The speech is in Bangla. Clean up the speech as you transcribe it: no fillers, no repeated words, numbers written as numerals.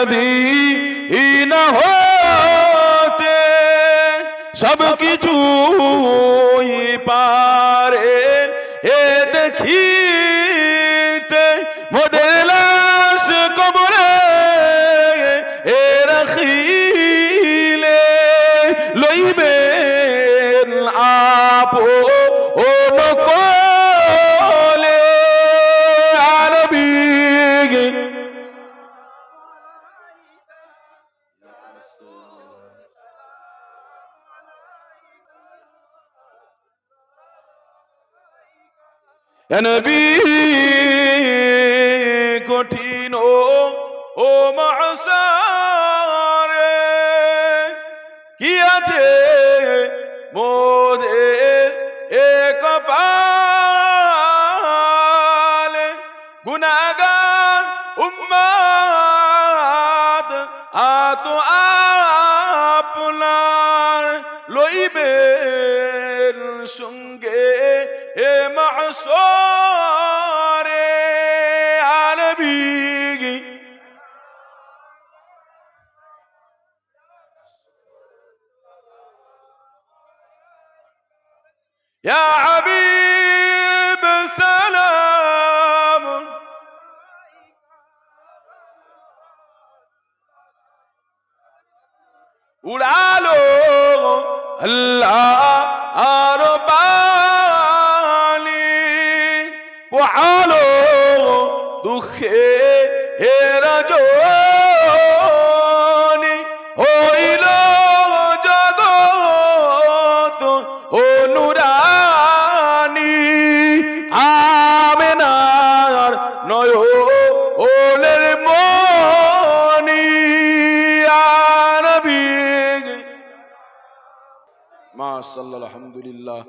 মদিনা হতে সব কিছুই পারেন এ দেখিতে মোদের লাশ কবরে এ রাখিলে লইবেন আপন কোলে আরবি নবী কঠিন ও মাসারে কি আছে মোদের এক পালে গুনাহগার উম্মত আতো আপনার লইবেন সঙ্গে এ মাহশরে আরবি ইয়া হাবিব সালাম উড়ালো আল্লাহ আর পোহালো দুঃখে এরা জনি হইল জগৎ অনুরানী আমেনার নয়নের মনি আনবী মাশাআল্লাহ আলহামদুলিল্লাহ।